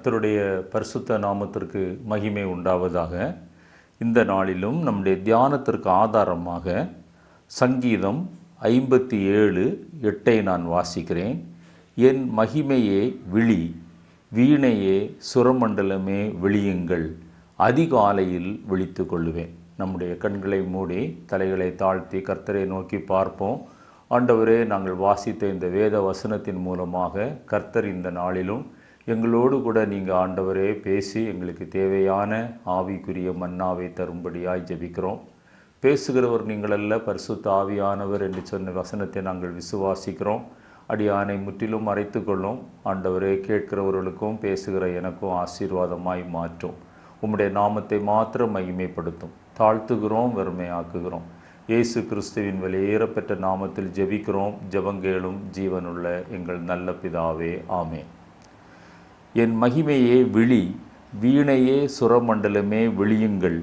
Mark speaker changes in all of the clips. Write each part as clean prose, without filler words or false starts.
Speaker 1: கர்த்தருடைய பரிசுத்த நாமத்திற்கு மகிமை உண்டாவதாக. இந்த நாளிலும் நம்முடைய தியானத்திற்கு ஆதாரமாக சங்கீதம் 57:8 நான் வாசிக்கிறேன். என் மகிமையே விழி, வீணையே சுரமண்டலமே விழியுங்கள், அதிகாலையில் விழித்து கொள்ளுவேன். நம்முடைய கண்களை மூடி தலைகளை தாழ்த்தி கர்த்தரை நோக்கி பார்ப்போம். ஆண்டவரே, நாங்கள் வாசித்த இந்த வேத வசனத்தின் மூலமாக கர்த்தர் இந்த நாளிலும் எங்களோடு கூட நீங்கள் ஆண்டவரே பேசி எங்களுக்கு தேவையான ஆவிக்குரிய மன்னாவை தரும்படியாய் ஜெபிக்கிறோம். பேசுகிறவர் நீங்களல்ல, பரிசுத்த ஆவியானவர் என்று சொன்ன வசனத்தை நாங்கள் விசுவாசிக்கிறோம். அடியானை முற்றிலும் மறைத்து கொள்ளும் ஆண்டவரே. கேட்கிறவர்களுக்கும் பேசுகிற எனக்கும் ஆசீர்வாதமாய் மாற்றும். உம்முடைய நாமத்தை மாத்திரம் மகிமைப்படுத்தும். தாழ்த்துகிறோம், வெறுமையாக்குகிறோம். இயேசு கிறிஸ்துவின் வெளியேறப்பெற்ற நாமத்தில் ஜெபிக்கிறோம். ஜெபங்கேளும் ஜீவனுள்ள எங்கள் நல்ல பிதாவே, ஆமென். என் மகிமையே விழி, வீணையே சுரமண்டலமே விழியுங்கள்,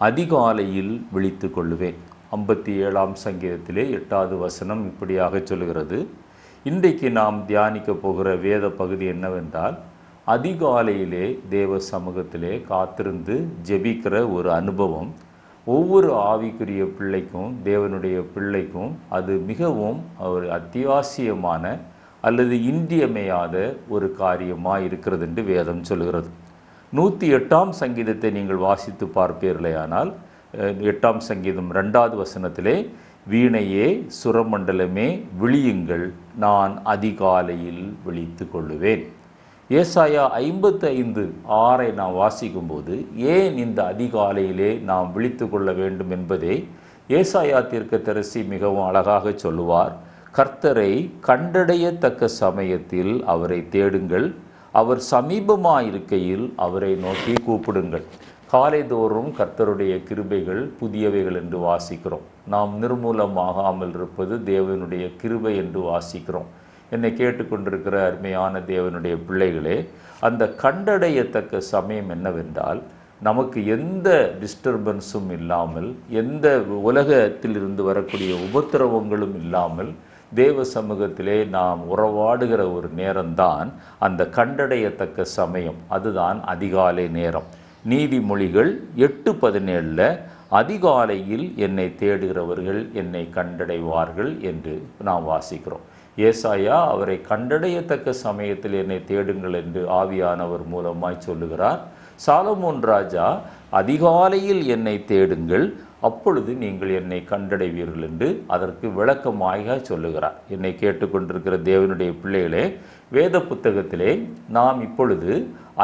Speaker 1: அதிகாலையில் விழித்து கொள்ளுவேன். 57ஆம் சங்கீதத்திலே 8வது வசனம் இப்படியாக சொல்கிறது. இன்றைக்கு நாம் தியானிக்க போகிற வேத பகுதி என்னவென்றால், அதிகாலையிலே தேவ சமூகத்திலே காத்திருந்து ஜெபிக்கிற ஒரு அனுபவம் ஒவ்வொரு ஆவிக்குரிய பிள்ளைக்கும், தேவனுடைய பிள்ளைக்கும் அது மிகவும் ஒரு அத்தியாவசியமான அல்லது இன்றியமையாத ஒரு காரியமாக இருக்கிறது என்று வேதம் சொல்கிறது. 108ஆம் சங்கீதத்தை நீங்கள் வாசித்து பார்ப்பீர்களேயானால், 8ஆம் சங்கீதம் 2வது வசனத்திலே, வீணையே சுரமண்டலமே விழியுங்கள், நான் அதிகாலையில் விழித்து கொள்ளுவேன். ஏசாயா 55:6 நாம் வாசிக்கும்போது ஏன் இந்த அதிகாலையிலே நாம் விழித்து கொள்ள வேண்டும் என்பதை ஏசாயா தீர்க்கதரிசி மிகவும் அழகாக சொல்லுவார். கர்த்தரை கண்டடையத்தக்க சமயத்தில் அவரை தேடுங்கள், அவர் சமீபமாயிருக்கையில் அவரை நோக்கி கூப்பிடுங்கள். காலைதோறும் கர்த்தருடைய கிருபைகள் புதியவைகள் என்று வாசிக்கிறோம். நாம் நிர்மூலமாகாமல் இருப்பது தேவனுடைய கிருபை என்று வாசிக்கிறோம். என்னை கேட்டுக்கொண்டிருக்கிற அருமையான தேவனுடைய பிள்ளைகளே, அந்த கண்டடையத்தக்க சமயம் என்னவென்றால், நமக்கு எந்த டிஸ்டர்பன்ஸும் இல்லாமல், எந்த உலகத்தில் இருந்து வரக்கூடிய உபத்திரவங்களும் இல்லாமல் தேவ சமூகத்திலே நாம் உறவாடுகிற ஒரு நேரம்தான் அந்த கண்டடையத்தக்க சமயம். அதுதான் அதிகாலை நேரம். நீதிமொழிகள் 8:17 அதிகாலையில் என்னை தேடுகிறவர்கள் என்னை கண்டடைவார்கள் என்று நாம் வாசிக்கிறோம். ஏசாயா அவரை கண்டடையத்தக்க சமயத்தில் என்னை தேடுங்கள் என்று ஆவியானவர் மூலமாய் சொல்லுகிறார். சாலமோன் ராஜா அதிகாலையில் என்னை தேடுங்கள், அப்பொழுது நீங்கள் என்னை கண்டடைவீர்கள் என்று அதற்கு விளக்கமாக சொல்லுகிறார். என்னை கேட்டுக்கொண்டிருக்கிற தேவனுடைய பிள்ளைகளே, வேத புத்தகத்திலே நாம் இப்பொழுது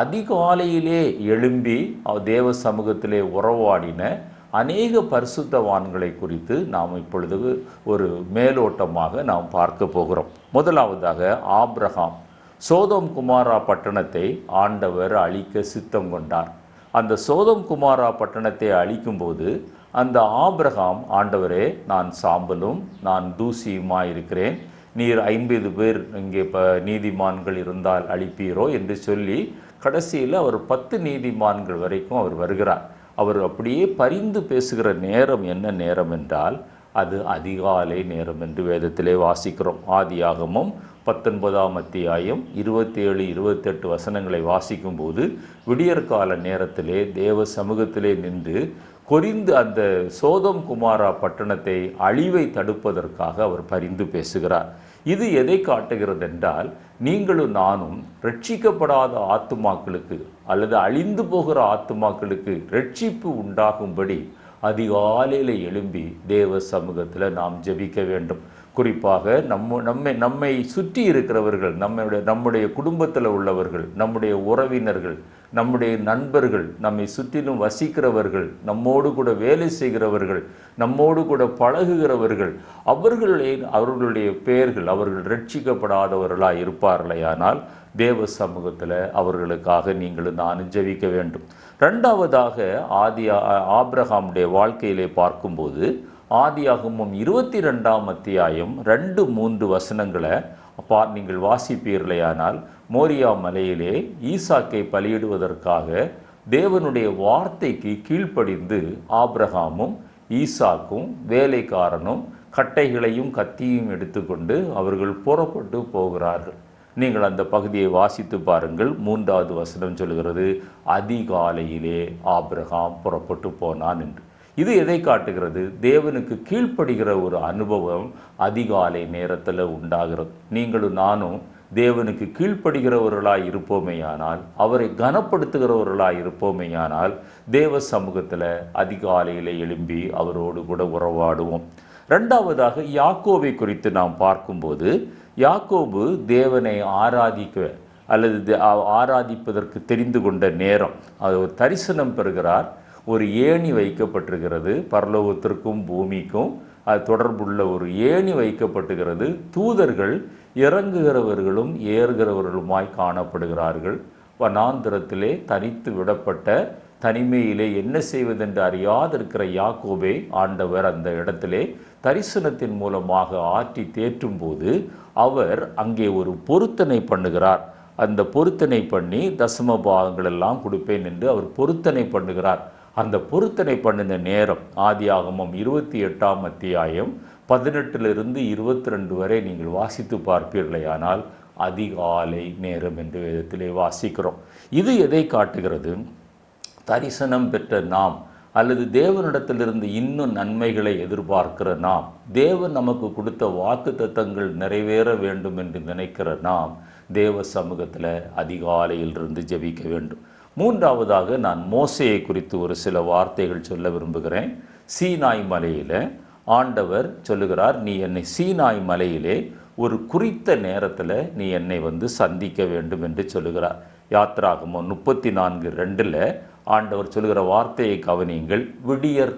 Speaker 1: அதிகாலையிலே எழும்பி தேவ சமூகத்திலே உறவாடின அநேக பரிசுத்தவான்களை குறித்து நாம் இப்பொழுது ஒரு மேலோட்டமாக நாம் பார்க்க போகிறோம். முதலாவதாக ஆபிரகாம். சோதோம் குமாரா பட்டணத்தை ஆண்டவர் அழிக்க சித்தம் கொண்டார். அந்த சோதோம் குமாரா பட்டணத்தை அழிக்கும்போது அந்த ஆபிரகாம், ஆண்டவரே, நான் சாம்பலும் நான் தூசியுமாயிருக்கிறேன், நீர் 50 பேர் இங்கே நீதிமான்கள் இருந்தால் அழிப்பீரோ என்று சொல்லி கடைசியில் அவர் 10 நீதிமான்கள் வரைக்கும் அவர் வருகிறார். அவர் அப்படியே பரிந்து பேசுகிற நேரம் என்ன நேரம் என்றால், அது அதிகாலை நேரம் என்று வேதத்திலே வாசிக்கிறோம். ஆதியாகமம் 19ஆம் அத்தியாயம் 27-28 வசனங்களை வாசிக்கும்போது விடியற்கால நேரத்திலே தேவ சமூகத்திலே நின்று கொரிந்து அந்த சோதோம் குமாரா பட்டணத்தை அழிவை தடுப்பதற்காக அவர் பரிந்து பேசுகிறார். இது எதை காட்டுகிறது என்றால், நீங்களும் நானும் ரட்சிக்கப்படாத ஆத்துமாக்களுக்கு அல்லது அழிந்து போகிற ஆத்துமாக்களுக்கு ரட்சிப்பு உண்டாகும்படி அதிகாலையில் எழும்பி தேவ சமூகத்தில் நாம் ஜெபிக்க வேண்டும். குறிப்பாக நம்மை சுற்றி இருக்கிறவர்கள், நம்முடைய குடும்பத்தில் உள்ளவர்கள், நம்முடைய உறவினர்கள், நம்முடைய நண்பர்கள், நம்மை சுற்றிலும் வசிக்கிறவர்கள், நம்மோடு கூட வேலை செய்கிறவர்கள், நம்மோடு கூட பழகுகிறவர்கள், அவர்களுடைய பெயர்கள் அவர்கள் ரட்சிக்கப்படாதவர்களாக இருப்பார்களேயானால் தேவ சமூகத்தில் அவர்களுக்காக நீங்களும் நானும் ஜெபிக்க வேண்டும். ரெண்டாவதாக ஆபிரகாமுடைய வாழ்க்கையிலே பார்க்கும்போது ஆதியாகமம் 22ஆம் அத்தியாயம் 2-3 வசனங்களை நீங்கள் வாசிப்பீர்களேயானால், மோரியா மலையிலே ஈசாக்கை பலியிடுவதற்காக தேவனுடைய வார்த்தைக்கு கீழ்ப்படிந்து ஆபிரகாமும் ஈசாக்கும் வேலைக்காரனும் கட்டைகளையும் கத்தியும் எடுத்துக்கொண்டு அவர்கள் புறப்பட்டு போகிறார்கள். நீங்கள் அந்த பகுதியை வாசித்து பாருங்கள். 3வது வசனம் சொல்கிறது, அதிகாலையிலே ஆபிரகாம் புறப்பட்டு போனான் என்று. இது எதை காட்டுகிறது? தேவனுக்கு கீழ்ப்படுகிற ஒரு அனுபவம் அதிகாலை நேரத்தில் உண்டாகிறது. நீங்களும் நானும் தேவனுக்கு கீழ்ப்படுகிறவர்களாய் இருப்போமேயானால், அவரை கனப்படுத்துகிறவர்களாய் இருப்போமேயானால், தேவ சமூகத்தில் அதிகாலையில் எழும்பி அவரோடு கூட உறவாடுவோம். 2வதாக யாக்கோபை குறித்து நாம் பார்க்கும்போது, யாக்கோபு தேவனை ஆராதிப்பதற்கு தெரிந்து கொண்ட நேரம், அது ஒரு தரிசனம் பெறுகிறார். ஒரு ஏணி வைக்கப்பட்டிருக்கிறது, பரலோகத்திற்கும் பூமிக்கும் அது தொடர்புள்ள ஒரு ஏணி வைக்கப்பட்டுகிறது. தூதர்கள் இறங்குகிறவர்களும் ஏறுகிறவர்களுமாய் காணப்படுகிறார்கள். வனாந்திரத்திலே தனித்து விடப்பட்ட தனிமையிலே என்ன செய்வதென்று அறியாதிருக்கிற யாக்கோபை ஆண்டவர் அந்த இடத்திலே தரிசனத்தின் மூலமாக ஆற்றி தேற்றும் போது அவர் அங்கே ஒரு பொருத்தனை பண்ணுகிறார். அந்த பொருத்தனை பண்ணி தசம பாகங்கள் எல்லாம் கொடுப்பேன் என்று அவர் பொருத்தனை பண்ணுகிறார். அந்த பொருத்தனை பண்ணின நேரம் ஆதியாகமம் 28ஆம் அத்தியாயம் 18லிருந்து 22 வரை நீங்கள் வாசித்து பார்ப்பீர்களேயானால் அதிகாலை நேரம் என்று வேதத்திலே வாசிக்கிறோம். இது எதை காட்டுகிறது? தரிசனம் பெற்ற நாம் அல்லது தேவனிடத்திலிருந்து இன்னும் நன்மைகளை எதிர்பார்க்கிற நாம், தேவன் நமக்கு கொடுத்த வாக்குத்தத்தங்கள் நிறைவேற வேண்டும் என்று நினைக்கிற நாம் தேவ சமூகத்தில் அதிகாலையிலிருந்து ஜெபிக்க வேண்டும். 3வதாக நான் மோசேயை குறித்து ஒரு சில வார்த்தைகள் சொல்ல விரும்புகிறேன். சீனாய் மலையில் ஆண்டவர் சொல்லுகிறார், நீ என்னை சீனாய் மலையிலே ஒரு குறித்த நேரத்தில் நீ என்னை சந்திக்க வேண்டும் என்று சொல்லுகிறார். யாத்ராகமம் 34:2 ஆண்டவர் சொல்லுகிற வார்த்தையை கவனியுங்கள். விடியற்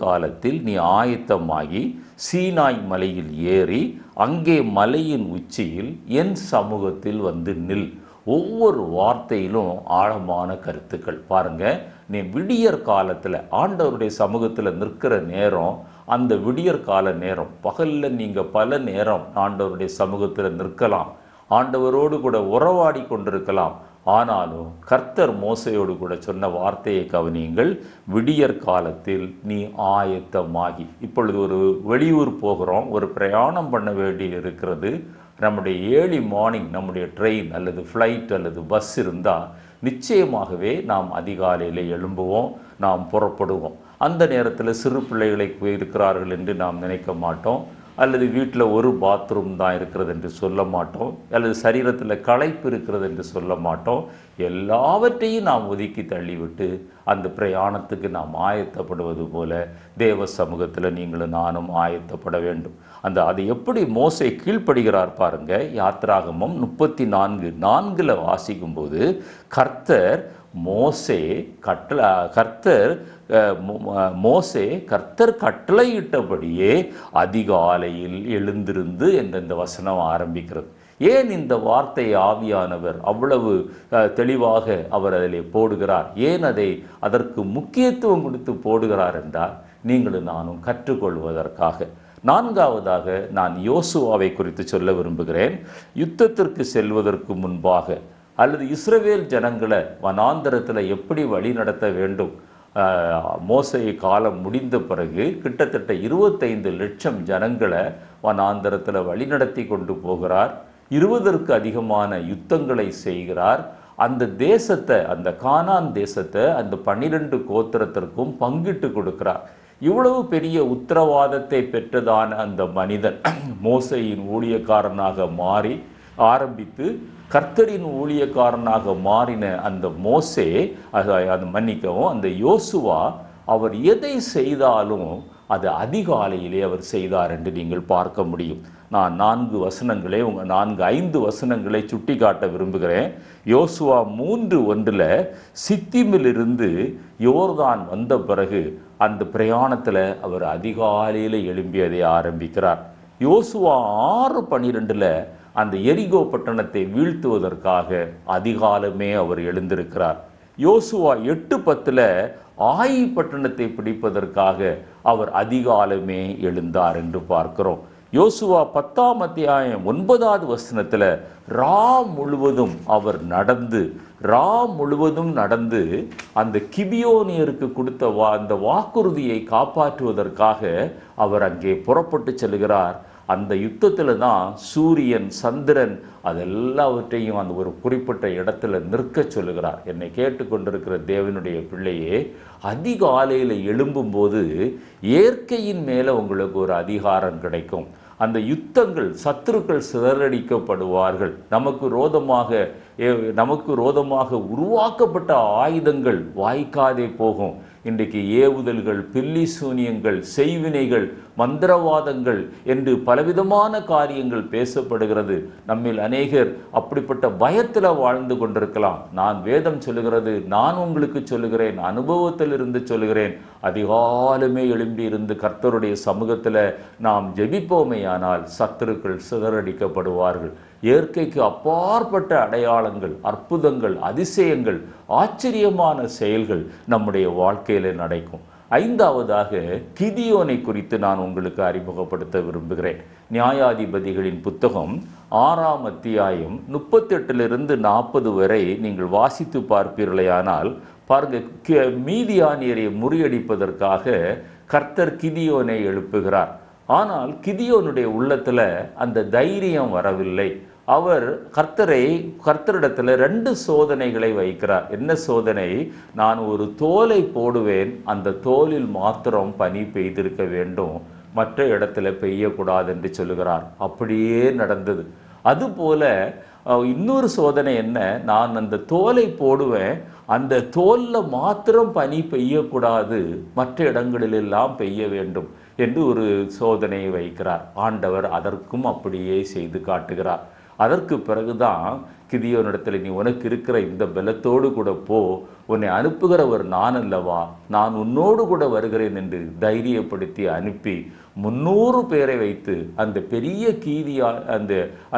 Speaker 1: காலத்தில் நீ ஆயத்தமாகி சீனாய் மலையில் ஏறி அங்கே மலையின் உச்சியில் என் சமூகத்தில் நில். ஒவ்வொரு வார்த்தையிலும் ஆழமான கருத்துக்கள் பாருங்க. நீ விடியற் காலத்தில் ஆண்டவருடைய சமூகத்தில் நிற்கிற நேரம், அந்த விடியற் கால நேரம், பகலில் நீங்கள் பல நேரம் ஆண்டவருடைய சமூகத்தில் நிற்கலாம், ஆண்டவரோடு கூட உறவாடி கொண்டிருக்கலாம். ஆனாலும் கர்த்தர் மோசையோடு கூட சொன்ன வார்த்தையை கவனியுங்கள். விடியற் காலத்தில் நீ ஆயத்தமாகி. இப்பொழுது ஒரு வெளியூர் போகிறோம், ஒரு பிரயாணம் பண்ண வேண்டி இருக்கிறது. நம்முடைய ஏர்லி மார்னிங் நம்முடைய ட்ரெயின் அல்லது ஃப்ளைட் அல்லது பஸ் இருந்தால் நிச்சயமாகவே நாம் அதிகாலையில் எழும்புவோம், நாம் புறப்படுவோம். அந்த நேரத்தில் சிறு பிள்ளைகளை இருக்கிறார்கள் என்று நாம் நினைக்க மாட்டோம், அல்லது வீட்டில் ஒரு பாத்ரூம் தான் இருக்கிறது என்று சொல்ல மாட்டோம், அல்லது சரீரத்தில் களைப்பு இருக்கிறது என்று சொல்ல மாட்டோம். எல்லாவற்றையும் நாம் ஒதுக்கி தள்ளிவிட்டு அந்த பிரயாணத்துக்கு நாம் ஆயத்தப்படுவது போல தேவ சமூகத்தில் நீங்களும் நானும் ஆயத்தப்பட வேண்டும். அது எப்படி மோசே கீழ்ப்படுகிறார் பாருங்க. யாத்ராகமம் 34:4 வாசிக்கும்போது கர்த்தர் கட்டளையிட்டபடியே அதிகாலையில் எழுந்திருந்து என்ற வசனம் ஆரம்பிக்கிறது. ஏன் இந்த வார்த்தை ஆவியானவர் அவ்வளவு தெளிவாக அவர் அதிலே போடுகிறார்? ஏன் அதற்கு முக்கியத்துவம் கொடுத்து போடுகிறார் என்றால் நீங்களும் நானும் கற்றுக்கொள்வதற்காக. 4வதாக நான் யோசுவாவை குறித்து சொல்ல விரும்புகிறேன். யுத்தத்திற்கு செல்வதற்கு முன்பாக அல்லது இஸ்ரவேல் ஜனங்களை வனாந்தரத்தில் எப்படி வழி நடத்த வேண்டும், மோசே காலம் முடிந்த பிறகு கிட்டத்தட்ட 25 லட்சம் ஜனங்களை வனாந்தரத்தில் வழிநடத்தி கொண்டு போகிறார். 20ற்கு அதிகமான யுத்தங்களை செய்கிறார். அந்த தேசத்தை, அந்த கானான் தேசத்தை அந்த 12 கோத்திரத்திற்கும் பங்கிட்டு கொடுக்கிறார். இவ்வளவு பெரிய உத்தரவாதத்தை பெற்றதான அந்த மனிதன் மோசேயின் ஊழியக்காரனாக மாறி ஆரம்பித்து கர்த்தரின் ஊழியக்காரனாக மாறின அந்த மோசே, அந்த யோசுவா, அவர் எதை செய்தாலும் அது அதிகாலையிலே அவர் செய்தார் என்று நீங்கள் பார்க்க முடியும். நான் 4-5 வசனங்களை சுட்டி காட்ட விரும்புகிறேன். யோசுவா 3:1 சித்திமிலிருந்து யோர்தான் வந்த பிறகு அந்த பிரயாணத்தில் அவர் அதிகாலையில் எழும்பியதை ஆரம்பிக்கிறார். யோசுவா 6:12 அந்த எரிகோ பட்டணத்தை வீழ்த்துவதற்காக அதிகாலமே அவர் எழுந்திருக்கிறார். யோசுவா 8:10 ஆயி பட்டணத்தை பிடிப்பதற்காக அவர் அதிகாலமே எழுந்தார் என்று பார்க்கிறோம். யோசுவா 10ஆம் அத்தியாயம் 9வது வசனத்தில் ரா முழுவதும் நடந்து அந்த கிபியோனியருக்கு கொடுத்த அந்த வாக்குறுதியை காப்பாற்றுவதற்காக அவர் அங்கே புறப்பட்டு செல்கிறார். அந்த யுத்தத்தில் தான் சூரியன், சந்திரன் அதெல்லாவற்றையும் அந்த ஒரு குறிப்பிட்ட இடத்துல நிற்க சொல்லுகிறார். என்னை கேட்டுக்கொண்டிருக்கிற தேவனுடைய பிள்ளையே, அதிகாலையில் எழும்பும்போது இயற்கையின் மேலே உங்களுக்கு ஒரு அதிகாரம் கிடைக்கும். அந்த யுத்தங்கள், சத்துருக்கள் சிதறடிக்கப்படுவார்கள். நமக்கு ரோதமாக உருவாக்கப்பட்ட ஆயுதங்கள் வாய்க்காதே போகும். இன்றைக்கு ஏவுதல்கள், பில்லி சூனியங்கள், செய்வினைகள், மந்திரவாதங்கள் என்று பலவிதமான காரியங்கள் பேசப்படுகிறது. நம்மில் அநேகர் அப்படிப்பட்ட பயத்தில் வாழ்ந்து கொண்டிருக்கலாம். நான் வேதம் சொல்லுகிறது, நான் உங்களுக்கு சொல்லுகிறேன், அனுபவத்தில் இருந்து சொல்லுகிறேன். அதிகாலமே எழும்பி இருந்து கர்த்தருடைய சமூகத்தில் நாம் ஜெபிப்போமேயானால் சத்துருக்கள் சிதறடிக்கப்படுவார்கள். இயற்கைக்கு அப்பாற்பட்ட அடையாளங்கள், அற்புதங்கள், அதிசயங்கள், ஆச்சரியமான செயல்கள் நம்முடைய வாழ்க்கையில் நடக்கும். ஐந்தாவதாக கிதியோனை குறித்து நான் உங்களுக்கு அறிமுகப்படுத்த விரும்புகிறேன். நியாயாதிபதிகளின் புத்தகம் 6ஆம் அத்தியாயம் 38 40 வரை நீங்கள் வாசித்து பார்ப்பீர்களேயானால் பாருங்க, மீதியானியரை முறியடிப்பதற்காக கர்த்தர் கிதியோனை எழுப்புகிறார். ஆனால் கிதியோனுடைய உள்ளத்தில் அந்த தைரியம் வரவில்லை. அவர் கர்த்தரிடத்தில் 2 சோதனைகளை வைக்கிறார். என்ன சோதனை? நான் ஒரு தோலை போடுவேன், அந்த தோலில் மாத்திரம் பனி பெய்திருக்க வேண்டும், மற்ற இடத்துல பெய்யக்கூடாது என்று சொல்லுகிறார். அப்படியே நடந்தது. அதுபோல இன்னொரு சோதனை என்ன? நான் அந்த தோலை போடுவேன், அந்த தோலில் மாத்திரம் பனி பெய்யக்கூடாது, மற்ற இடங்களிலெல்லாம் பெய்ய வேண்டும் என்று ஒரு சோதனையை வைக்கிறார். ஆண்டவர் அதற்கும் அப்படியே செய்து காட்டுகிறார். அதற்கு பிறகுதான் கிதியோனிடத்தில், நீ உனக்கு இருக்கிற இந்த பலத்தோடு கூட போ, உன்னை அனுப்புகிறவர் நான் அல்லவா, நான் உன்னோடு கூட வருகிறேன் என்று தைரியப்படுத்தி அனுப்பி 300 பேரை வைத்து அந்த பெரிய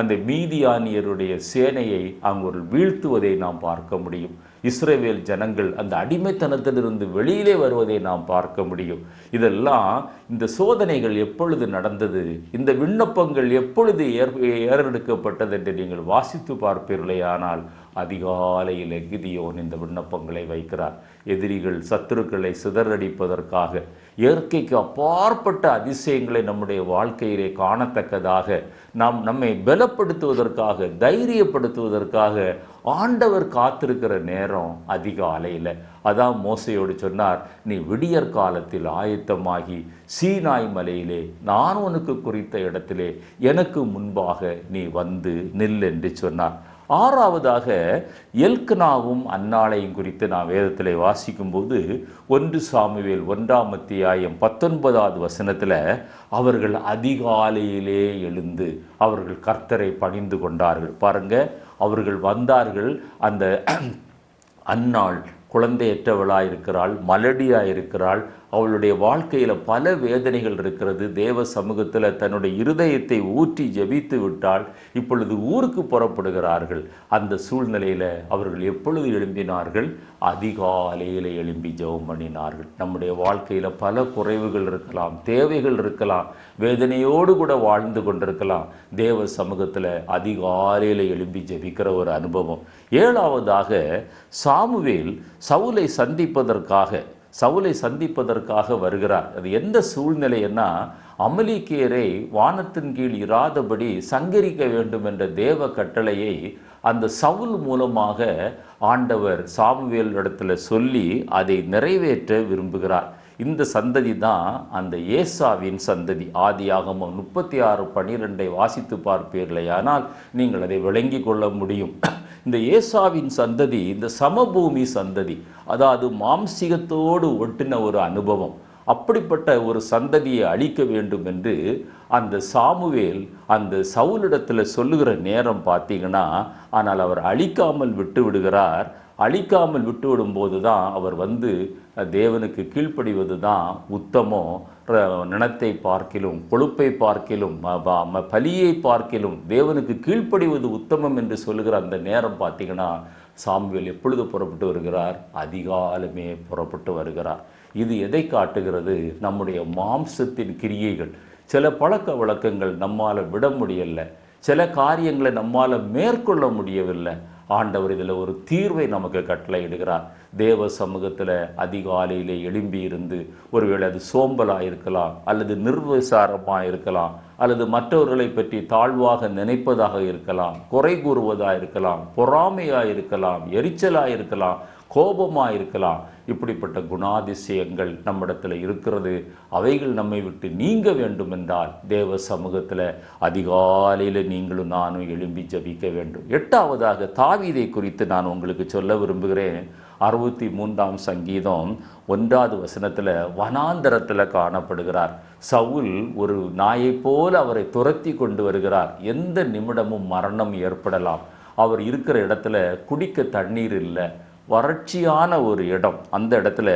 Speaker 1: அந்த மீதியானியருடைய சேனையை அங்கு வீழ்த்துவதை நாம் பார்க்க முடியும். இஸ்ரவேல் ஜனங்கள் அந்த அடிமைத்தனத்திலிருந்து வெளியிலே வருவதை நாம் பார்க்க முடியும். இதெல்லாம், இந்த சோதனைகள் எப்பொழுது நடந்தது, இந்த விண்ணப்பங்கள் எப்பொழுது ஏறெடுக்கப்பட்டது என்று நீங்கள் வாசித்து பார்ப்பீர்களேயானால் அதிகாலையில் கிதியோன் இந்த விண்ணப்பங்களை வைக்கிறார். எதிரிகள், சத்துருக்களை சிதறடிப்பதற்காக, இயற்கைக்கு அப்பாற்பட்ட அதிசயங்களை நம்முடைய வாழ்க்கையிலே காணத்தக்கதாக, நம்மை பலப்படுத்துவதற்காக, தைரியப்படுத்துவதற்காக ஆண்டவர் காத்திருக்கிற நேரம் அதிகாலையில். அதான் மோசையோடு சொன்னார், நீ விடியற் காலத்தில் ஆயத்தமாகி சீனாய் மலையிலே நான் உனக்கு குறித்த இடத்திலே எனக்கு முன்பாக நீ வந்து நில் என்று சொன்னார். 6ஆவதாக எல்க்னாவும் அன்னாளையும் குறித்து நான் வேதத்தில் வாசிக்கும்போது 1 சாமுவேல் 1ஆம் அத்தியாயம் 19வது வசனத்தில், அவர்கள் அதிகாலையிலே எழுந்து அவர்கள் கர்த்தரை பணிந்து கொண்டார்கள். பாருங்க, அவர்கள் வந்தார்கள். அந்த அன்னாள் குழந்தையற்றவளாக இருக்கிறாள், மலடியாக இருக்கிறாள். அவளுடைய வாழ்க்கையில் பல வேதனைகள் இருக்கிறது. தேவ சமூகத்தில் தன்னுடைய இருதயத்தை ஊற்றி ஜெபித்து விட்டால் இப்பொழுது ஊருக்கு புறப்படுகிறார்கள். அந்த சூழ்நிலையில் அவர்கள் எப்பொழுது எழும்பினார்கள்? அதிகாலையில் எழும்பி ஜெபம் பண்ணினார்கள். நம்முடைய வாழ்க்கையில் பல குறைவுகள் இருக்கலாம், தேவைகள் இருக்கலாம், வேதனையோடு கூட வாழ்ந்து கொண்டிருக்கலாம். தேவ சமூகத்தில் அதிகாலையில் எழும்பி ஜெபிக்கிற ஒரு அனுபவம். 7ஆவதாக சாமுவேல் சவுலை சந்திப்பதற்காக வருகிறார். அது எந்த சூழ்நிலைன்னா, அமலேக்கியரை வானத்தின் கீழ் இராதபடி சங்கரிக்க வேண்டும் என்ற தேவ கட்டளையை அந்த சவுல் மூலமாக ஆண்டவர் சாமுவேல் இடத்துல சொல்லி அதை நிறைவேற்ற விரும்புகிறார். இந்த சந்ததி தான் அந்த ஏசாவின் சந்ததி. ஆதியாகமம் 36:12 வாசித்து பார்ப்பீர்களேயானால் நீங்கள் அதை விளங்கி கொள்ள முடியும். இந்த ஏசாவின் சந்ததி இந்த சமபூமி சந்ததி, அதாவது மாம்சீகத்தோடு ஒட்டின ஒரு அனுபவம். அப்படிப்பட்ட ஒரு சந்ததியை அழிக்க வேண்டும் என்று அந்த சாமுவேல் அந்த சவுலிடத்தில் சொல்லுகிற நேரம் பார்த்தீங்கன்னா, ஆனால் அவர் அழிக்காமல் விட்டு விடுகிறார். அழிக்காமல் விட்டு விடும்போது தான் அவர் வந்து தேவனுக்கு கீழ்ப்படிவது தான் உத்தமம், நினத்தை பார்க்கிலும் கொழுப்பை பார்க்கிலும் பலியை பார்க்கிலும் தேவனுக்கு கீழ்ப்படிவது உத்தமம் என்று சொல்லுகிற அந்த நேரம் பார்த்தீங்கன்னா, சாமுவேல் எப்பொழுது புறப்பட்டு வருகிறார்? அதிகாலமே புறப்பட்டு வருகிறார். இது எதை காட்டுகிறது? நம்முடைய மாம்சத்தின் கிரியைகள், சில பழக்க வழக்கங்கள் நம்மால் விட முடியலை, சில காரியங்களை நம்மால் மேற்கொள்ள முடியவில்லை. ஆண்டவர் இதில் ஒரு தீர்வை நமக்கு கட்டளையிடுகிறார். தேவ சமூகத்தில் அதிகாலையிலே எழும்பி இருந்து, ஒருவேளை அது சோம்பலாக இருக்கலாம், அல்லது நிர்விசாரமாக இருக்கலாம், அல்லது மற்றவர்களை பற்றி தாழ்வாக நினைப்பதாக இருக்கலாம், குறை கூறுவதாக இருக்கலாம், பொறாமையாக இருக்கலாம், எரிச்சலாக இருக்கலாம், கோபமாக இருக்கலாம். இப்படிப்பட்ட குணாதிசயங்கள் நம்மிடத்தில் இருக்கிறது. அவைகள் நம்மை விட்டு நீங்க வேண்டுமென்றால் தேவ சமூகத்தில் அதிகாலையில் நீங்களும் நானும் எழும்பி ஜபிக்க வேண்டும். 8ஆவதாக தாவீதை குறித்து நான் உங்களுக்கு சொல்ல விரும்புகிறேன். 63ஆம் சங்கீதம் 1வது வசனத்தில் வனாந்தரத்தில் காணப்படுகிறார். சவுல் ஒரு நாயை போல அவரை துரத்தி கொண்டு வருகிறார். எந்த நிமிடமும் மரணம் ஏற்படலாம். அவர் இருக்கிற இடத்துல குடிக்க தண்ணீர் இல்லை, வறட்சியான ஒரு இடம். அந்த இடத்துல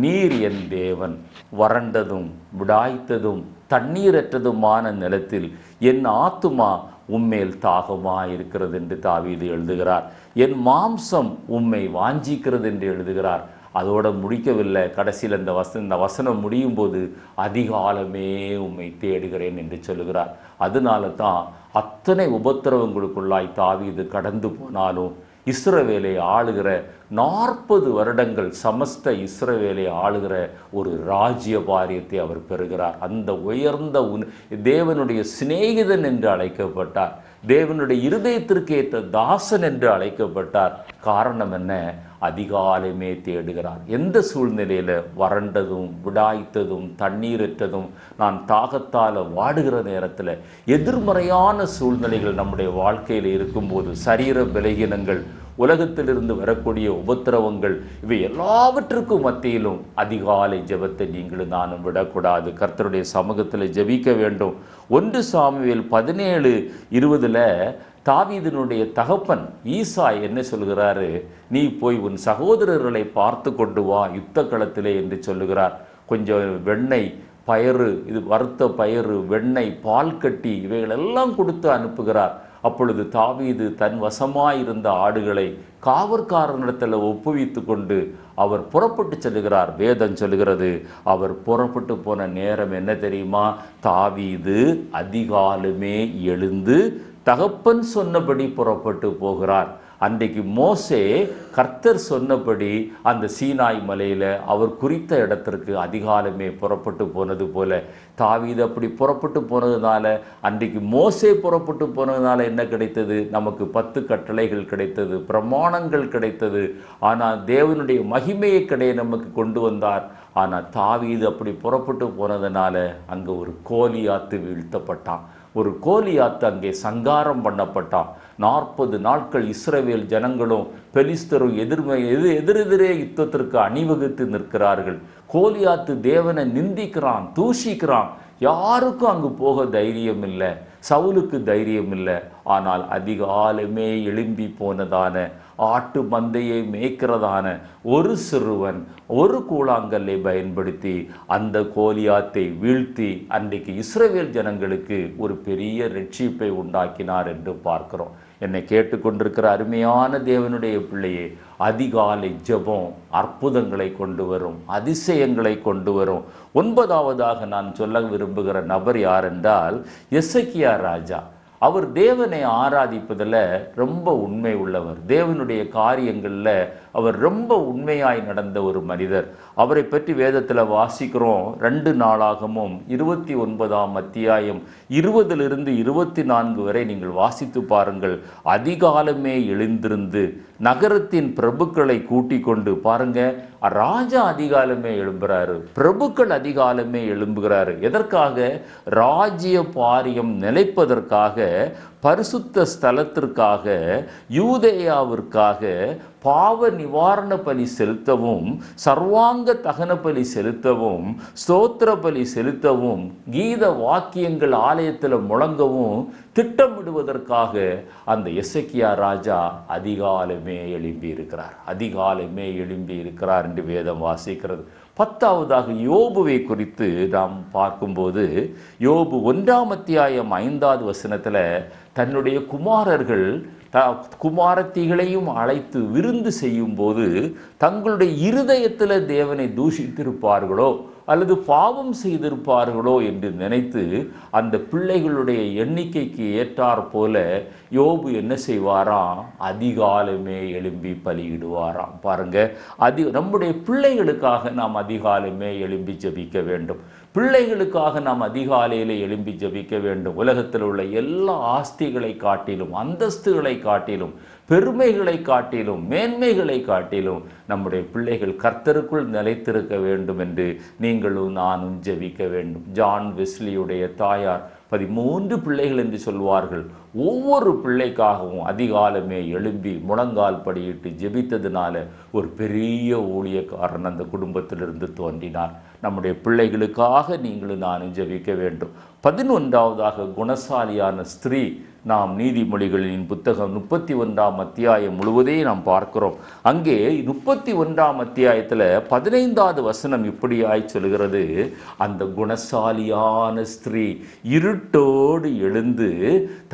Speaker 1: நீர் என் தேவன், வறண்டதும் விடாய்த்ததும் தண்ணீரற்றதுமான நிலத்தில் என் ஆத்துமா உம்மேல் தாகமாக இருக்கிறது என்று தாவீது எழுதுகிறார். என் மாம்சம் உம்மை வாஞ்சிக்கிறது என்று எழுதுகிறார். அதோடு முடிக்கவில்லை. கடைசியில் இந்த வசனம் முடியும் போது அதிகாலமே உம்மை தேடுகிறேன் என்று சொல்லுகிறார். அதனால தான் அத்தனை உபத்திரவங்களுக்குள்ளாய் தாவீது கடந்து போனாலும் இஸ்ரவேலை ஆளுகிற 40 வருடங்கள் சமஸ்த இஸ்ரவேலை ஆளுகிற ஒரு ராஜ்ய பாரியத்தை அவர் பெறுகிறார். அந்த உயர்ந்த தேவனுடைய சிநேகிதன் என்று அழைக்கப்பட்டார். தேவனுடைய இருதயத்திற்கு ஏற்ற தாசன் என்று அழைக்கப்பட்டார். காரணம் என்ன? அதிகாலையுமே தேடுகிறார். எந்த சூழ்நிலையில் வறண்டதும் விடாய்த்ததும் தண்ணீரற்றதும் நான் தாகத்தால் வாடுகிற நேரத்தில் எதிர்மறையான சூழ்நிலைகள் நம்முடைய வாழ்க்கையில் இருக்கும்போது, சரீர பலகீனங்கள், உலகத்திலிருந்து வரக்கூடிய உபத்திரவங்கள், இவை எல்லாவற்றுக்கும் மத்தியிலும் அதிகாலை ஜெபத்தை நீங்களும் நானும் விடக்கூடாது. கர்த்தருடைய சமூகத்தில் ஜெபிக்க வேண்டும். 1 சாமுவேல் 17:20 தாவீதினுடைய தகப்பன் ஈசாய் என்ன சொல்கிறாரு? நீ போய் உன் சகோதரர்களை பார்த்து கொண்டு வா யுத்த களத்திலே என்று சொல்லுகிறார். கொஞ்சம் வெண்ணெய், பயறு, இது வறுத்த பயறு, வெண்ணெய், பால் கட்டி இவைகளெல்லாம் கொடுத்து அனுப்புகிறார். அப்பொழுது தாவீது தன் வசமாயிருந்த ஆடுகளை காவற்காரனிடத்தில் ஒப்புவித்து கொண்டு அவர் புறப்பட்டு செல்லுகிறார். வேதம் சொல்லுகிறது, அவர் புறப்பட்டு போன நேரம் என்ன தெரியுமா? தாவீது அதிகாலமே எழுந்து தகப்பன் சொன்னபடி புறப்பட்டு போகிறார். அன்றைக்கு மோசே கர்த்தர் சொன்னபடி அந்த சீனாய் மலையில் அவர் குறித்த இடத்திற்கு அதிகாலமே புறப்பட்டு போனது போல தாவீது அப்படி புறப்பட்டு போனதுனால, அன்றைக்கு மோசே புறப்பட்டு போனதுனால என்ன கிடைத்தது? நமக்கு 10 கட்டளைகள் கிடைத்தது, பிரமாணங்கள் கிடைத்தது. ஆனால் தேவனுடைய மகிமையை நமக்கு கொண்டு வந்தார். ஆனால் தாவீது அப்படி புறப்பட்டு போனதுனால அங்கே ஒரு கோலியாத்து வீழ்த்தப்பட்டான். ஒரு கோலியாத்து அங்கே சங்காரம் பண்ணப்பட்டான். 40 நாட்கள் இஸ்ரவேல் ஜனங்களும் பெலிஸ்தரும் எதிரெதிரே யுத்தத்திற்கு அணிவகுத்து நிற்கிறார்கள். கோலியாத்து தேவனை நிந்திக்கிறான், தூஷிக்கிறான். யாருக்கும் அங்கு போக தைரியம் இல்லை, சவுலுக்கு தைரியம் இல்லை. ஆனால் அதிகாலமே எழும்பி போனதான ஆட்டு மந்தையை மேய்க்கிறதான ஒரு சிறுவன் ஒரு கூழாங்கல்லை பயன்படுத்தி அந்த கோலியாத்தை வீழ்த்தி அன்றைக்கு இஸ்ரவேல் ஜனங்களுக்கு ஒரு பெரிய ரட்சிப்பை உண்டாக்கினார் என்று பார்க்கிறோம். என்னை கேட்டுக்கொண்டிருக்கிற அருமையான தேவனுடைய பிள்ளையே, அதிகாலை ஜெபம் அற்புதங்களை கொண்டு வரும், அதிசயங்களை கொண்டு வரும். 9ஆவதாக நான் சொல்ல விரும்புகிற நபர் யார் என்றால் எசேக்கியா ராஜா. அவர் தேவனை ஆராதிப்பதில் ரொம்ப உண்மை உள்ளவர். தேவனுடைய காரியங்களில் அவர் ரொம்ப உண்மையாய் நடந்த ஒரு மனிதர். அவரை பற்றி வேதத்தில் வாசிக்கிறோம். 2 நாளாகமும் 29ஆம் அத்தியாயம் 20 24 வரை நீங்கள் வாசித்து பாருங்கள். அதிகாலமே எழுந்திருந்து நகரத்தின் பிரபுக்களை கூட்டிக் கொண்டு பாருங்க, ராஜா அதிகாலமே எழும்புகிறாரு, பிரபுக்கள் அதிகாலமே எழும்புகிறாரு. எதற்காக? ராஜ்ய பாரியம் நிலைப்பதற்காக, பரிசுத்த ஸ்தலத்திற்காக, யூதேயாவிற்காக பாவ நிவாரண பலி செலுத்தவும், சர்வாங்க தகன பலி செலுத்தவும், ஸ்தோத்திர பலி செலுத்தவும், கீத வாக்கியங்கள் ஆலயத்தில் முழங்கவும் திட்டமிடுவதற்காக அந்த எசேக்கியா ராஜா அதிகாலமே எழும்பி இருக்கிறார். அதிகாலமே எழும்பி இருக்கிறார் என்று வேதம் வாசிக்கிறது. 10ஆவதாக யோபுவை குறித்து நாம் பார்க்கும்போது, யோபு 1ஆம் அத்தியாயம் 5வது வசனத்தில் தன்னுடைய குமாரர்கள் குமாரத்திகளையும் அழைத்து விருந்து செய்யும் போது தங்களுடைய இருதயத்தில் தேவனை தூஷித்திருப்பார்களோ அல்லது பாவம் செய்திருப்பார்களோ என்று நினைத்து அந்த பிள்ளைகளுடைய எண்ணிக்கைக்கு ஏற்றாற் போல யோபு என்ன செய்வாராம்? அதிகாலமே எழும்பி பலியிடுவாராம். பாருங்க, நம்முடைய பிள்ளைகளுக்காக நாம் அதிகாலமே எழும்பி ஜெபிக்க வேண்டும். பிள்ளைகளுக்காக நாம் அதிகாலையில் எழும்பி ஜெபிக்க வேண்டும். உலகத்தில் உள்ள எல்லா ஆஸ்திகளை காட்டிலும், அந்தஸ்துகளை காட்டிலும், பெருமைகளை காட்டிலும், மேன்மைகளை காட்டிலும் நம்முடைய பிள்ளைகள் கர்த்தருக்குள் நிலைத்திருக்க வேண்டும் என்று நீங்களும் நானும் ஜெபிக்க வேண்டும். ஜான் வெஸ்லியுடைய தாயார் 13 பிள்ளைகள் என்று சொல்வார்கள். ஒவ்வொரு பிள்ளைக்காகவும் அதிகாலமே எழும்பி முழங்கால் படியிட்டு ஜெபித்ததுனால ஒரு பெரிய ஊழியக்காரன் அந்த குடும்பத்திலிருந்து தோன்றினார். நம்முடைய பிள்ளைகளுக்காக நீங்களும் நானும் ஜெபிக்க வேண்டும். 11வதாக குணசாலியான ஸ்திரீ. நாம் நீதிமொழிகளின் புத்தகம் 31ஆம் அத்தியாயம் முழுவதையும் நாம் பார்க்கிறோம். அங்கே 31ஆம் அத்தியாயத்தில் 15வது வசனம் இப்படியாய் சொல்கிறது, அந்த குணசாலியான ஸ்திரீ இருட்டோடு எழுந்து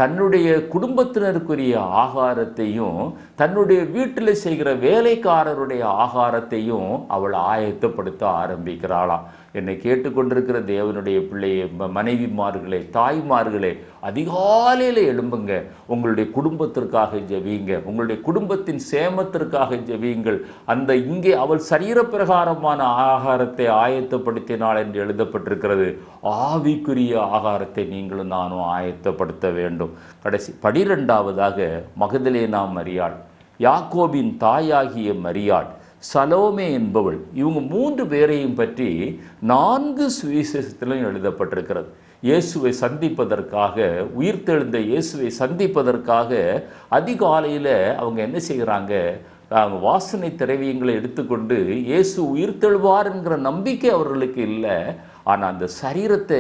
Speaker 1: தன்னுடைய குடும்பத்தினருக்குரிய ஆகாரத்தையும் தன்னுடைய வீட்டில் செய்கிற வேலைக்காரருடைய ஆகாரத்தையும் அவள் ஆயத்தப்படுத்த ஆரம்பிக்கிறாளாம். என்னை கேட்டுக்கொண்டிருக்கிற தேவனுடைய பிள்ளையே, மனைவிமார்களே, தாய்மார்களே, அதிகாலையில் எழும்புங்க. உங்களுடைய குடும்பத்திற்காக ஜெபியுங்க. உங்களுடைய குடும்பத்தின் சேமத்திற்காக ஜெபியுங்கள். இங்கே அவள் சரீர பிரகாரமான ஆகாரத்தை ஆயத்தப்படுத்தினாள் என்று எழுதப்பட்டிருக்கிறது. ஆவிக்குரிய ஆகாரத்தை நீங்களும் நானும் ஆயத்தப்படுத்த வேண்டும். கடைசி 12வதாக மகதலேனா மரியாள், யாக்கோபின் தாயாகிய மரியாள், சலோமே என்பவள். இவங்க 3 பேரையும் பற்றி 4 சுவிசேஷத்திலும் எழுதப்பட்டிருக்கிறது. இயேசுவை சந்திப்பதற்காக, உயிர்த்தெழுந்த இயேசுவை சந்திப்பதற்காக அதிகாலையில் அவங்க என்ன செய்கிறாங்க? வாசனை திரவியங்களை எடுத்துக்கொண்டு இயேசு உயிர்த்தெழுவார் என்கிற நம்பிக்கை அவர்களுக்கு இல்லை. ஆனால் அந்த சரீரத்தை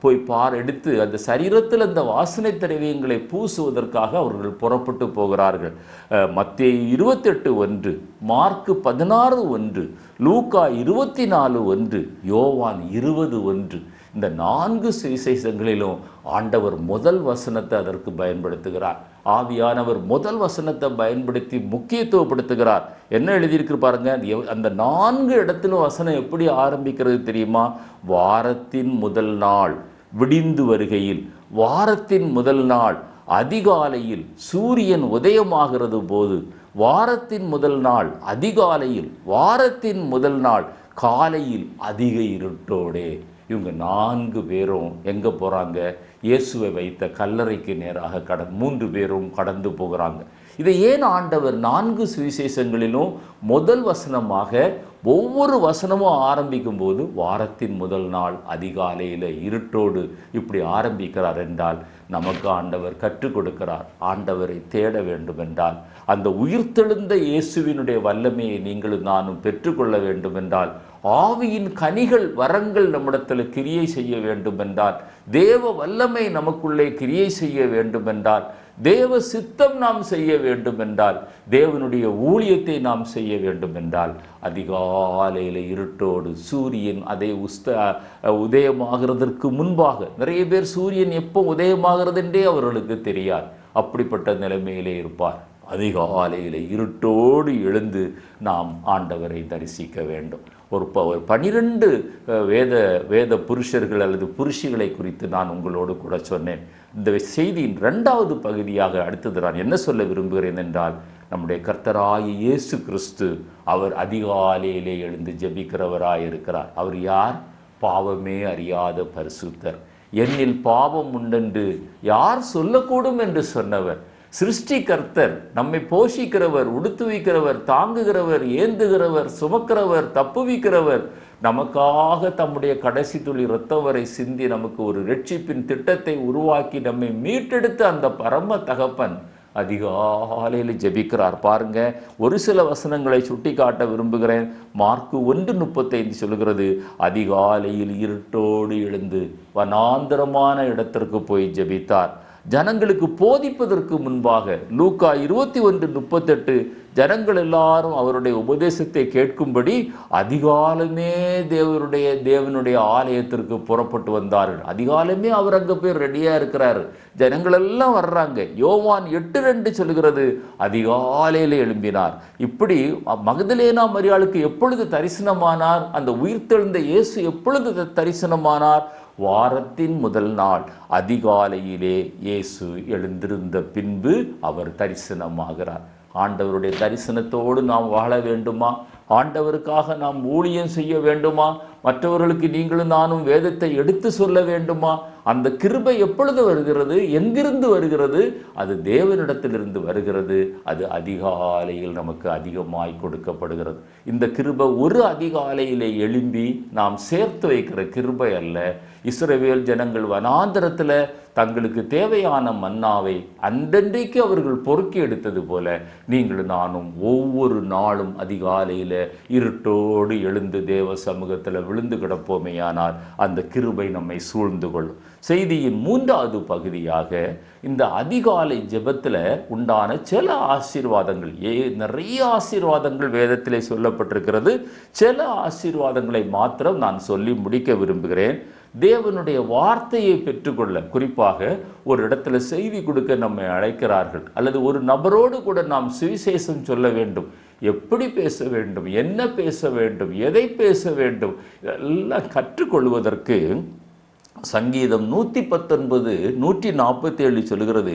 Speaker 1: போய் எடுத்து அந்த சரீரத்தில் அந்த வாசனை திரவியங்களை பூசுவதற்காக அவர்கள் புறப்பட்டு போகிறார்கள். மத்தேயு 28:1, மார்க்கு 16:1, லூக்கா 24:1, யோவான் 20:1. இந்த 4 சுவிசேஷங்களிலும் ஆண்டவர் முதல் வசனத்தை அதற்கு பயன்படுத்துகிறார். ஆவியானவர் முதல் வசனத்தை பயன்படுத்தி முக்கியத்துவப்படுத்துகிறார். என்ன எழுதியிருக்கு பாருங்க. அந்த 4 இடத்திலும் வசனம் எப்படி ஆரம்பிக்கிறது தெரியுமா? வாரத்தின் முதல் நாள் விடிந்து வருகையில், வாரத்தின் முதல் நாள் அதிகாலையில், சூரியன் உதயமாகிறது போது, வாரத்தின் முதல் நாள் அதிகாலையில், வாரத்தின் முதல் நாள் காலையில், அதிக இருட்டோடே. இவங்க 4 பேரும் எங்கே போகிறாங்க? இயேசுவை வைத்த கல்லறைக்கு நேராக 3 பேரும் கடந்து போகிறாங்க. இதை ஏன் ஆண்டவர் 4 சுவிசேஷங்களிலும் முதல் வசனமாக ஒவ்வொரு வசனமும் ஆரம்பிக்கும் போது வாரத்தின் முதல் நாள் அதிகாலையில் இருட்டோடு இப்படி ஆரம்பிக்கிறார் என்றால், நமக்கு ஆண்டவர் கற்றுக் கொடுக்கிறார். ஆண்டவரை தேட வேண்டும் என்றால், அந்த உயிர்த்தெழுந்த இயேசுவினுடைய வல்லமையை நீங்களும் நானும் பெற்றுக்கொள்ள வேண்டும் என்றால், ஆவியின் கனிகள் வரங்கள் நம்மிடத்தில் கிரியை செய்ய வேண்டும் என்றால், தேவ வல்லமை நமக்குள்ளே கிரியை செய்ய வேண்டும் என்றால், தேவ சித்தம் நாம் செய்ய வேண்டும் என்றால், தேவனுடைய ஊழியத்தை நாம் செய்ய வேண்டும் என்றால், அதிகாலையில் இருட்டோடு சூரியன் அதை உதயமாகிறதற்கு முன்பாக, நிறைய பேர் சூரியன் எப்போ உதயமாகிறது என்றே அவர்களுக்கு தெரியாது. அப்படிப்பட்ட நிலைமையிலே இருப்பார். அதிகாலையில் இருட்டோடு எழுந்து நாம் ஆண்டவரை தரிசிக்க வேண்டும். ஒரு 12 வேத புருஷர்கள் அல்லது புருஷிகளை குறித்து நான் உங்களோடு கூட சொன்னேன். இந்த செய்தியின் 2வது பகுதியாக அடுத்தது நான் என்ன சொல்ல விரும்புகிறேன் என்றால், நம்முடைய கர்த்தராகிய இயேசு கிறிஸ்து அவர் அதிகாலையிலே எழுந்து ஜெபிக்கிறவராய் இருக்கிறார். அவர் யார்? பாவமே அறியாத பரிசுத்தர். என்னில் பாவம் உண்டென்று யார் சொல்லக்கூடும் என்று சொன்னவர். சிருஷ்டிகர்த்தர், நம்மை போஷிக்கிறவர், உடுத்துவிக்கிறவர், தாங்குகிறவர், ஏந்துகிறவர், சுமக்கிறவர், தப்புவிக்கிறவர், நமக்காக தம்முடைய கடைசி துளி இரத்தம் வரை சிந்தி நமக்கு ஒரு ரட்சிப்பின் திட்டத்தை உருவாக்கி நம்மை மீட்டெடுத்த அந்த பரம தகப்பன் அதிகாலையில் ஜெபிக்கிறார். பாருங்க, ஒரு சில வசனங்களை சுட்டி காட்ட விரும்புகிறேன். மார்க்கு 1:35 சொல்கிறது, அதிகாலையில் இருட்டோடு எழுந்து வனாந்தரமான இடத்திற்கு போய் ஜெபித்தார். ஜனங்களுக்கு போதிப்பதற்கு முன்பாக லூக்கா 21:38 ஜனங்கள் எல்லாரும் அவருடைய உபதேசத்தை கேட்கும்படி அதிகாலமே தேவனுடைய ஆலயத்திற்கு புறப்பட்டு வந்தார்கள். அதிகாலமே அவர் அங்கே போய் ரெடியாக இருக்கிறார். ஜனங்கள் எல்லாம் வர்றாங்க. யோவான் 8:2 சொல்கிறது அதிகாலையில் எழும்பினார். இப்படி மகதலேனா மரியாளுக்கு எப்பொழுது தரிசனமானார்? அந்த உயிர்த்தெழுந்த இயேசு எப்பொழுது தரிசனமானார்? வாரத்தின் முதல் நாள் அதிகாலையிலே இயேசு எழுந்திருந்த பின்பு அவர் தரிசனமாகிறார். ஆண்டவருடைய தரிசனத்தோடு நாம் வாழ வேண்டுமா? ஆண்டவருக்காக நாம் ஊழியம் செய்ய வேண்டுமா? மற்றவர்களுக்கு நீங்களும் நானும் வேதத்தை எடுத்து சொல்ல வேண்டுமா? அந்த கிருபை எப்பொழுது வருகிறது? எங்கிருந்து வருகிறது? அது தேவனிடத்திலிருந்து வருகிறது. அது அதிகாலையில் நமக்கு அதிகமாய் கொடுக்கப்படுகிறது. இந்த கிருபை ஒரு அதிகாலையிலே எழும்பி நாம் சேர்த்து வைக்கிற கிருபை அல்ல. இஸ்ரவேல் ஜனங்கள் வனாந்தரத்தில் தங்களுக்கு தேவையான மன்னாவை அன்றன்றைக்கு அவர்கள் பொறுக்கி எடுத்தது போல நீங்களும் நானும் ஒவ்வொரு நாளும் அதிகாலையில் இருட்டோடு எழுந்து தேவ சமூகத்தில் விழுந்து கிடப்போமேயானால் அந்த கிருபை நம்மை சூழ்ந்து கொள்ளும். செய்தியின் 3வது பகுதியாக இந்த அதிகாலை ஜெபத்தில் உண்டான சில ஆசீர்வாதங்கள், நிறைய ஆசீர்வாதங்கள் வேதத்திலே சொல்லப்பட்டிருக்கிறது. சில ஆசீர்வாதங்களை மாத்திரம் நான் சொல்லி முடிக்க விரும்புகிறேன். தேவனுடைய வார்த்தையை பெற்றுக்கொள்ள, குறிப்பாக ஒரு இடத்துல செய்தி கொடுக்க நம்மை அழைக்கிறார்கள், அல்லது ஒரு நபரோடு கூட நாம் சுவிசேஷம் சொல்ல வேண்டும். எப்படி பேச வேண்டும், என்ன பேச வேண்டும், எதை பேச வேண்டும், இதெல்லாம் கற்றுக்கொள்வதற்கு சங்கீதம் 119 147 சொல்கிறது,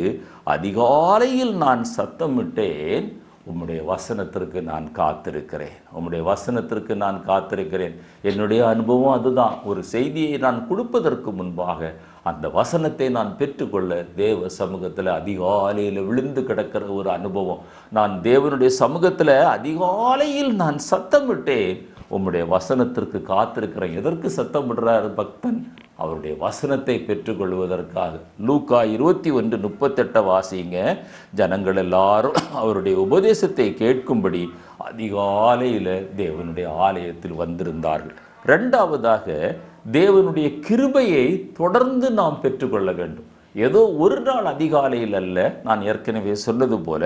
Speaker 1: அதிகாலையில் நான் சத்தமிட்டேன், உம்முடைய வசனத்திற்கு நான் காத்திருக்கிறேன், உம்முடைய வசனத்திற்கு நான் காத்திருக்கிறேன். என்னுடைய அனுபவம் அதுதான். ஒரு செய்தியை நான் கொடுப்பதற்கு முன்பாக அந்த வசனத்தை நான் பெற்றுக்கொள்ள தேவ சமூகத்தில் அதிகாலையில் விழுந்து கிடக்கிற ஒரு அனுபவம். நான் தேவனுடைய சமூகத்தில் அதிகாலையில் நான் சத்தமிட்டேன், உம்முடைய வசனத்திற்கு காத்திருக்கிறேன். எதற்கு சத்தமிடுறார் பக்தன்? அவருடைய வசனத்தை பெற்றுக்கொள்வதற்காக. லூக்கா 21:38 வாசிங்க. ஜனங்கள் எல்லாரும் அவருடைய உபதேசத்தை கேட்கும்படி அதிகாலையில் தேவனுடைய ஆலயத்தில் வந்திருந்தார்கள். 2வதாக தேவனுடைய கிருபையை தொடர்ந்து நாம் பெற்றுக்கொள்ள வேண்டும். ஏதோ ஒரு நாள் அதிகாலையில் அல்ல. நான் ஏற்கனவே சொன்னது போல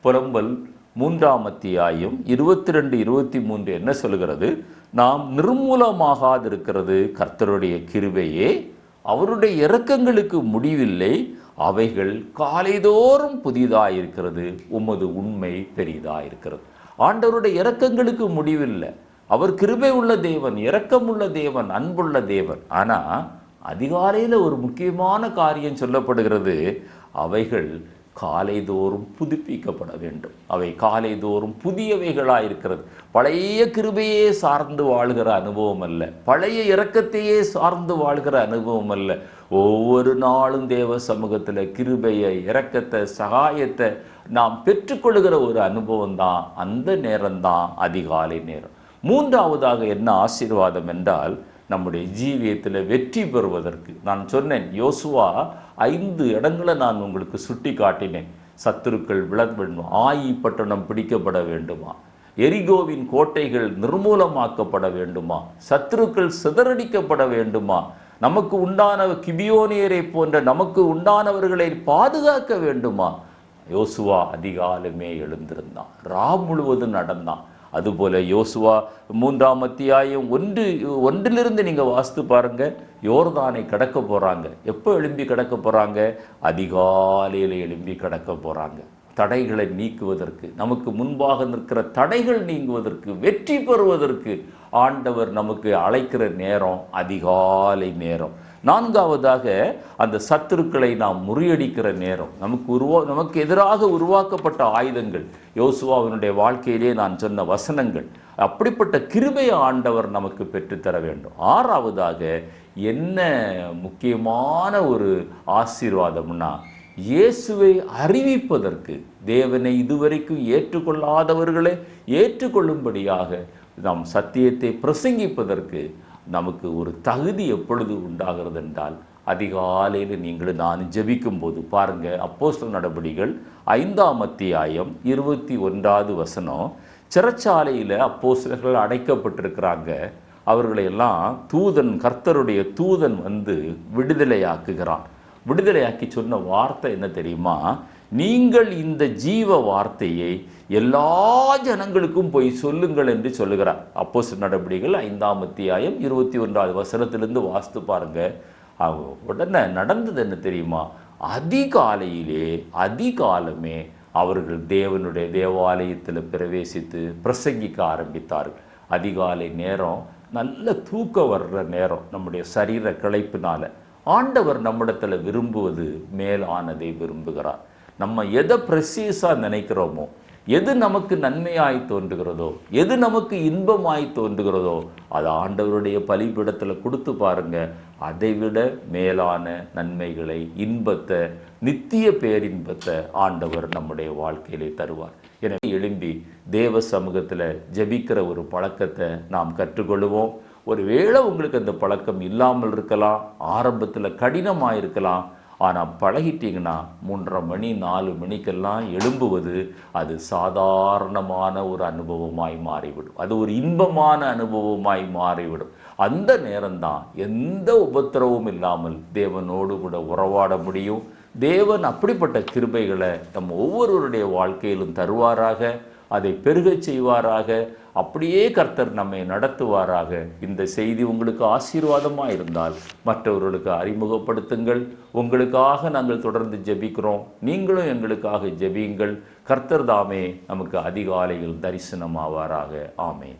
Speaker 1: புலம்பல் 3ஆம் அத்தியாயம் 22-23 என்ன சொல்கிறது? நாம் நிர்மூலமாகாதிருக்கிறது கர்த்தருடைய கிருபையே, அவருடைய இரக்கங்களுக்கு முடிவில்லை, அவைகள் காலைதோறும் புதிதாயிருக்கிறது, உமது உண்மை பெரிதாயிருக்கிறது. ஆண்டவருடைய இரக்கங்களுக்கு முடிவில்லை. அவர் கிருபை உள்ள தேவன், இரக்கமுள்ள தேவன், அன்புள்ள தேவன். ஆனால் அதிகாலையில் ஒரு முக்கியமான காரியம் சொல்லப்படுகிறது, அவைகள் காலைதோறும் புதுப்பிக்கப்பட வேண்டும். அவை காலைதோறும் புதியவைகளாயிருக்கிறது. பழைய கிருபையே சார்ந்து வாழ்கிற அனுபவம் அல்ல, பழைய இரக்கத்தையே சார்ந்து வாழ்கிற அனுபவம் அல்ல. ஒவ்வொரு நாளும் தேவ சமூகத்தில் கிருபையை, இரக்கத்தை, சகாயத்தை நாம் பெற்றுக்கொள்கிற ஒரு அனுபவம் தான். அந்த நேரம்தான் அதிகாலை நேரம். 3வதாக என்ன ஆசீர்வாதம் என்றால், நம்முடைய ஜீவியத்தில் வெற்றி பெறுவதற்கு நான் சொன்னேன். யோசுவா 5 இடங்களை நான் உங்களுக்கு சுட்டி காட்டினேன். சத்துருக்கள் விழ வேண்டும், ஆயி பட்டணம் பிடிக்கப்பட வேண்டுமா, எரிகோவின் கோட்டைகள் நிர்மூலமாக்கப்பட வேண்டுமா, சத்துருக்கள் சிதறடிக்கப்பட வேண்டுமா, நமக்கு உண்டான கிபியோனியரை போன்ற நமக்கு உண்டானவர்களை பாதுகாக்க வேண்டுமா. யோசுவா அதிகாலமே எழுந்திருந்தான், முழுவதும் நடந்தான். அதுபோல யோசுவா 3ஆம் அத்தியாயம் 1 நீங்கள் வாசித்து பாருங்க. யோர்தானை கடக்க போகிறாங்க. எப்போ எழும்பி கடக்க போகிறாங்க? அதிகாலையில் எழும்பி கடக்க போகிறாங்க. தடைகளை நீக்குவதற்கு, நமக்கு முன்பாக நிற்கிற தடைகள் நீங்குவதற்கு, வெற்றி பெறுவதற்கு ஆண்டவர் நமக்கு அழைக்கிற நேரம் அதிகாலை நேரம். 4வதாக அந்த சத்துருக்களை நாம் முறியடிக்கிற நேரம். நமக்கு எதிராக உருவாக்கப்பட்ட ஆயுதங்கள், யோசுவாவினுடைய வாழ்க்கையிலே நான் சொன்ன வசனங்கள், அப்படிப்பட்ட கிருபையை ஆண்டவர் நமக்கு பெற்றுத்தர வேண்டும். 6வதாக என்ன முக்கியமான ஒரு ஆசீர்வாதம்னா, இயேசுவை அறிவிப்பதற்கு, தேவனை இதுவரைக்கும் ஏற்றுக்கொள்ளாதவர்களை ஏற்றுக்கொள்ளும்படியாக நாம் சத்தியத்தை பிரசங்கிப்பதற்கு நமக்கு ஒரு தகுதி எப்பொழுது உண்டாகிறது என்றால், அதிகாலையில் நீங்களும் நான் ஜெபிக்கும் போது பாருங்கள். அப்போஸ்தலர் நடபடிகள் 5ஆம் அத்தியாயம் 21வது வசனம். சிறைச்சாலையில் அப்போஸ்தலர்கள் அடைக்கப்பட்டிருக்கிறாங்க. அவர்களையெல்லாம் கர்த்தருடைய தூதன் வந்து விடுதலையாக்குகிறான். விடுதலையாக்கி சொன்ன வார்த்தை என்ன தெரியுமா? நீங்கள் இந்த ஜீவ வார்த்தையை எல்லா ஜனங்களுக்கும் போய் சொல்லுங்கள் என்று சொல்லுகிறார். அப்போஸ்தலர் நடபடிகள் 5ஆம் அத்தியாயம் 21வது வசனத்திலிருந்து வாசித்து பாருங்க. உடனே நடந்தது என்ன தெரியுமா? அதிகாலமே அவர்கள் தேவனுடைய தேவாலயத்தில் பிரவேசித்து பிரசங்கிக்க ஆரம்பித்தார்கள். அதிகாலை நேரம் நல்ல தூக்கம் வர்ற நேரம். நம்முடைய சரீர கிளைப்பினால ஆண்டவர் நம்மிடத்தில் விரும்புவது மேலானதை விரும்புகிறார். நம்ம எதை ப்ரெசியஸாக நினைக்கிறோமோ, எது நமக்கு நன்மையாய் தோன்றுகிறதோ, எது நமக்கு இன்பமாய் தோன்றுகிறதோ, அதை ஆண்டவருடைய பலிபீடத்தில் கொடுத்து பாருங்க. அதைவிட மேலான நன்மைகளை, இன்பத்தை, நித்திய பேரின்பத்தை ஆண்டவர் நம்முடைய வாழ்க்கையிலே தருவார். எனவே எழும்பி தேவ சமூகத்தில் ஜெபிக்கிற ஒரு பழக்கத்தை நாம் கற்றுக்கொள்வோம். ஒருவேளை உங்களுக்கு அந்த பழக்கம் இல்லாமல் இருக்கலாம், ஆரம்பத்தில் கடினமாக இருக்கலாம். ஆனால் பழகிட்டீங்கன்னா 3:30 மணி 4 மணிக்கெல்லாம் எழும்புவது அது சாதாரணமான ஒரு அனுபவமாய் மாறிவிடும். அது ஒரு இன்பமான அனுபவமாய் மாறிவிடும். அந்த நேரம்தான் எந்த உபத்திரவும் இல்லாமல் தேவனோடு கூட உறவாட முடியும். தேவன் அப்படிப்பட்ட கிருபைகளை நம்ம ஒவ்வொருவருடைய வாழ்க்கையிலும் தருவாராக, அதை பெருகச் செய்வாராக. அப்படியே கர்த்தர் நம்மை நடத்துவாராக. இந்த செய்தி உங்களுக்கு ஆசீர்வாதமாக இருந்தால் மற்றவர்களுக்கு அறிமுகப்படுத்துங்கள். உங்களுக்காக நாங்கள் தொடர்ந்து ஜெபிக்கிறோம். நீங்களும் எங்களுக்காக ஜெபியுங்கள். கர்த்தர் தாமே நமக்கு அதிகாலையில் தரிசனமாவாராக. ஆமென்.